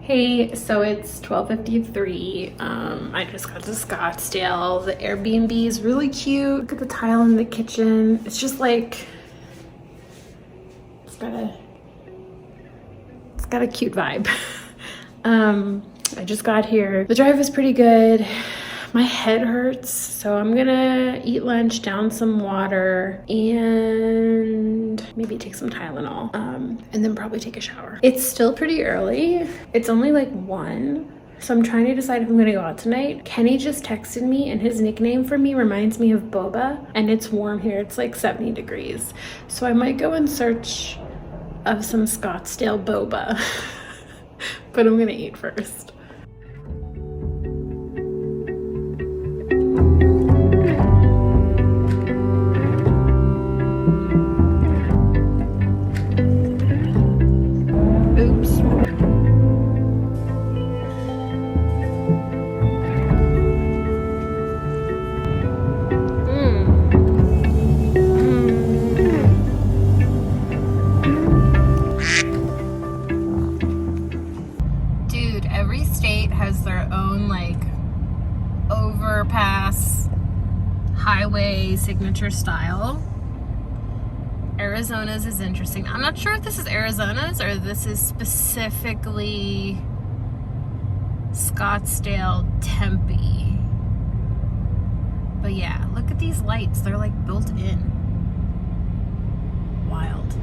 Hey, so it's 12:53. I just got to Scottsdale. The Airbnb is really cute. Look at the tile in the kitchen. It's just like, it's got a cute vibe. I just got here. The drive was pretty good. My head hurts, so I'm gonna eat lunch, down some water, and maybe take some Tylenol, and then probably take a shower. It's still pretty early. It's only like 1, so I'm trying to decide if I'm gonna go out tonight. Kenny just texted me, and his nickname for me reminds me of Boba, and it's warm here. It's like 70 degrees. So I might go in search of some Scottsdale boba, but I'm gonna eat first. Overpass highway signature style. Arizona's is interesting. I'm not sure if this is Arizona's or this is specifically Scottsdale, Tempe. But yeah, look at these lights. They're like built in. Wild.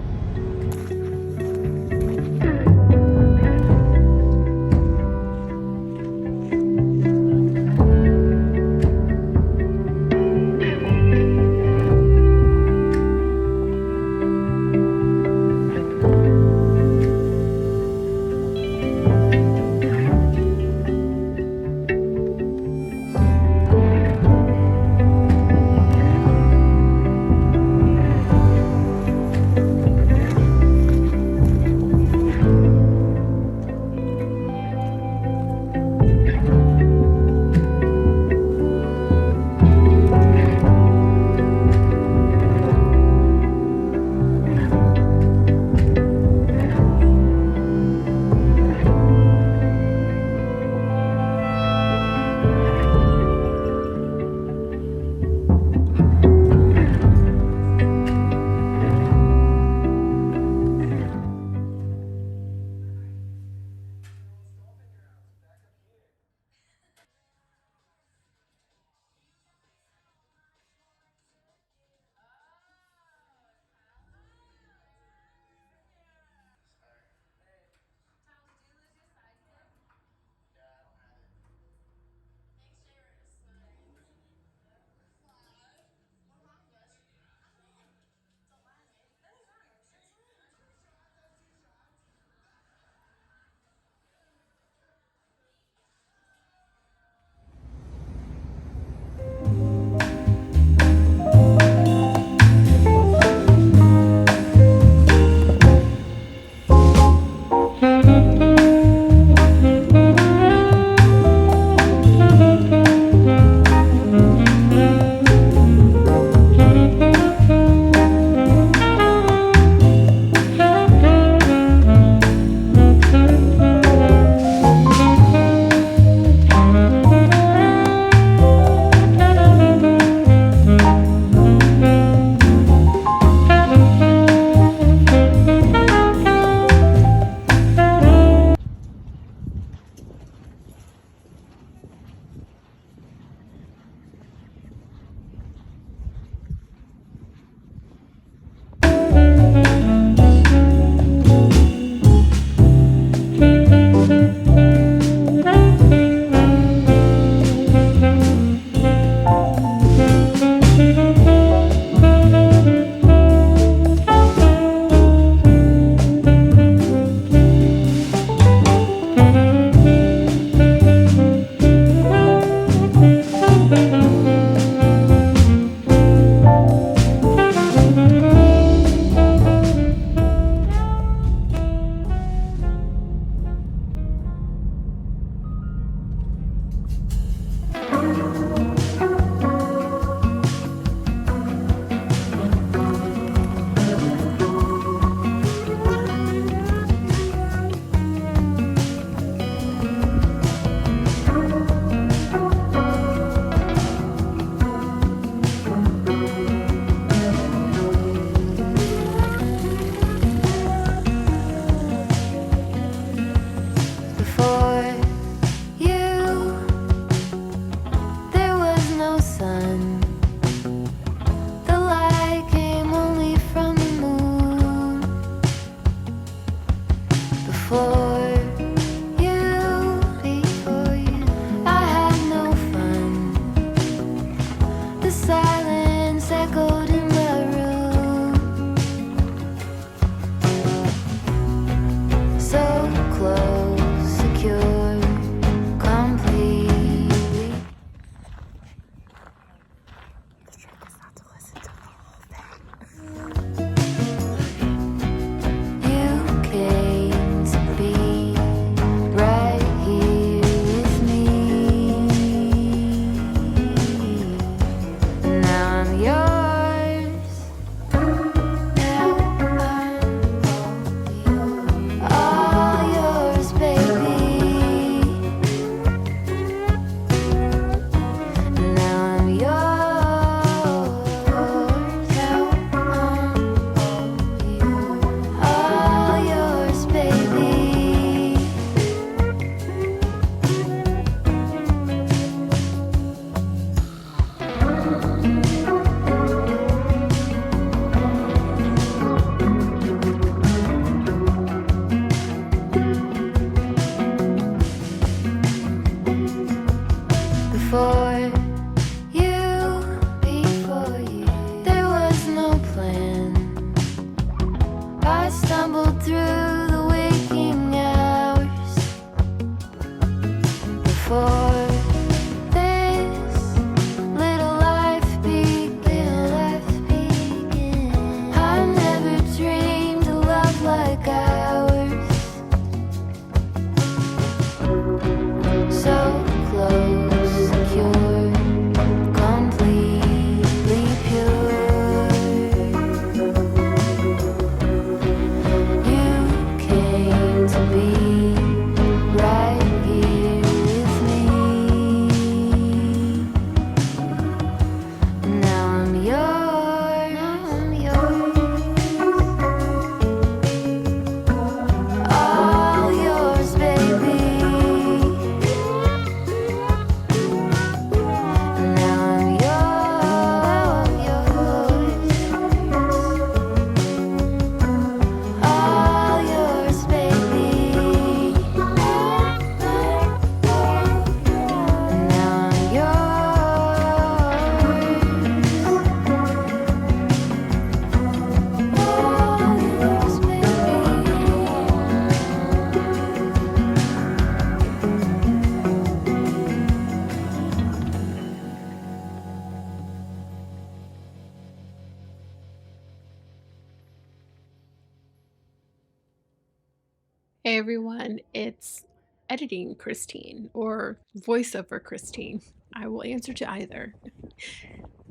Hey everyone, it's editing Christine or voiceover Christine. I will answer to either.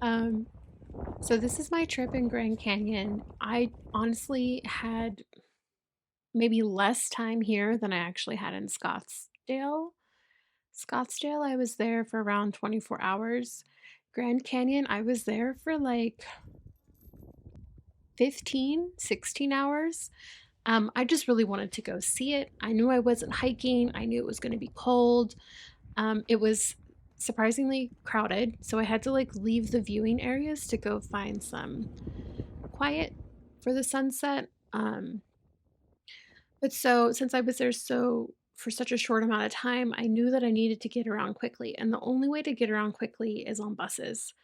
Um, so this is my trip in Grand Canyon. I honestly had maybe less time here than I actually had in Scottsdale. Scottsdale, I was there for around 24 hours. Grand Canyon, I was there for like 15, 16 hours. I just really wanted to go see it. I knew I wasn't hiking. I knew it was going to be cold. It was surprisingly crowded, so I had to like leave the viewing areas to go find some quiet for the sunset. But so since I was there for such a short amount of time, I knew that I needed to get around quickly, and the only way to get around quickly is on buses.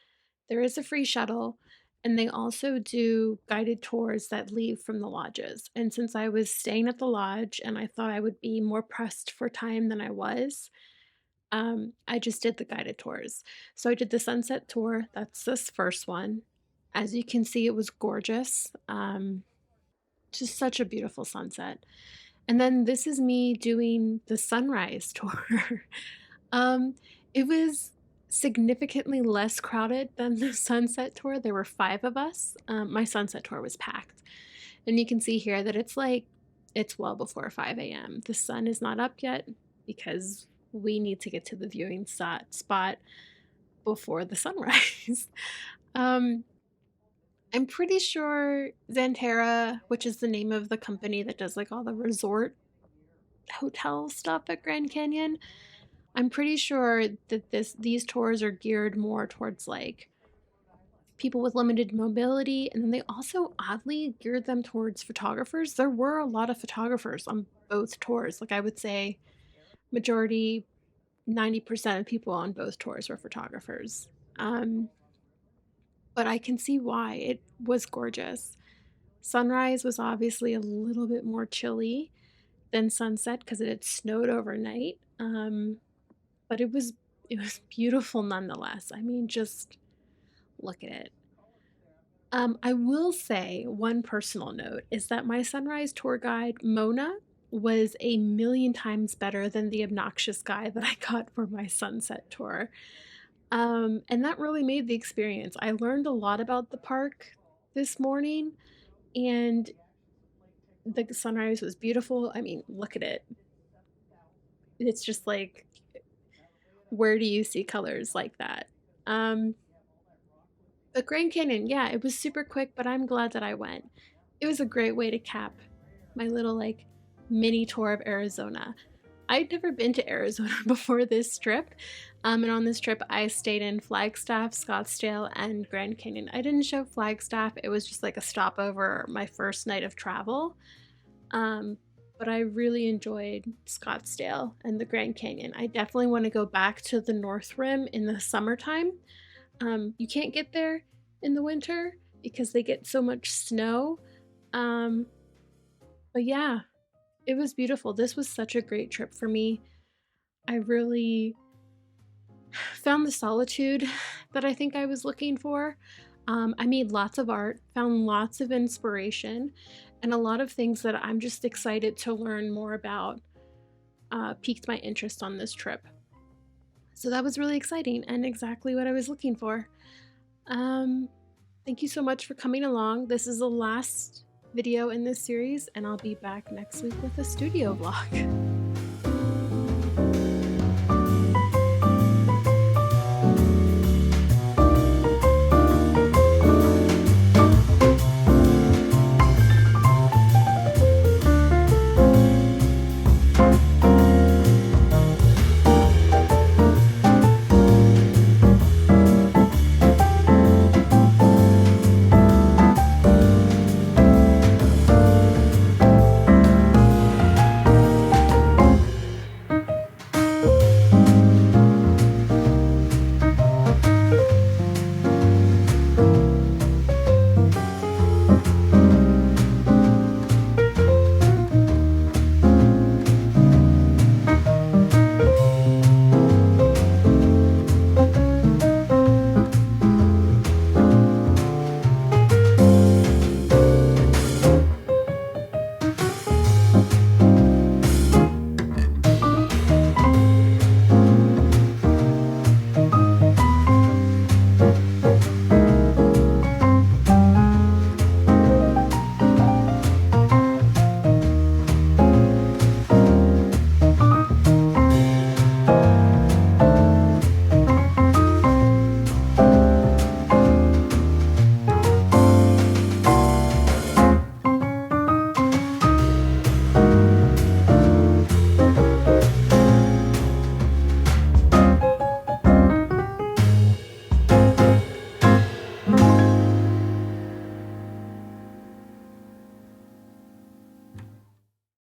There is a free shuttle, and they also do guided tours that leave from the lodges. And since I was staying at the lodge and I thought I would be more pressed for time than I was, I just did the guided tours. So I did the sunset tour. That's this first one. As you can see, it was gorgeous. Just such a beautiful sunset. And then this is me doing the sunrise tour. um, it was significantly less crowded than the sunset tour. There were 5 of us. My sunset tour was packed. And you can see here that it's well before 5 a.m. The sun is not up yet because we need to get to the viewing spot before the sunrise. um, I'm pretty sure Xanterra, which is the name of the company that does like all the resort hotel stuff at Grand Canyon, I'm pretty sure that these tours are geared more towards like people with limited mobility, and then they also oddly geared them towards photographers. There were a lot of photographers on both tours. Like I would say majority 90% of people on both tours were photographers. Um, but I can see why. It was gorgeous. Sunrise was obviously a little bit more chilly than sunset because it had snowed overnight. But it was beautiful nonetheless. I mean, just look at it. I will say one personal note is that my sunrise tour guide, Mona, was a million times better than the obnoxious guy that I got for my sunset tour. And that really made the experience. I learned a lot about the park this morning, and the sunrise was beautiful. I mean, look at it. It's just like, where do you see colors like that? Um, but Grand Canyon, yeah, it was super quick, but I'm glad that I went. It was a great way to cap my little like mini tour of Arizona. I'd never been to Arizona before this trip. And on this trip, I stayed in Flagstaff, Scottsdale, and Grand Canyon. I didn't show Flagstaff. It was just like a stopover, my first night of travel. But I really enjoyed Scottsdale and the Grand Canyon. I definitely want to go back to the North Rim in the summertime. You can't get there in the winter because they get so much snow. But yeah, it was beautiful. This was such a great trip for me. I really found the solitude that I think I was looking for. I made lots of art, found lots of inspiration, and a lot of things that I'm just excited to learn more about piqued my interest on this trip. So that was really exciting and exactly what I was looking for. Thank you so much for coming along. This is the last video in this series, and I'll be back next week with a studio vlog.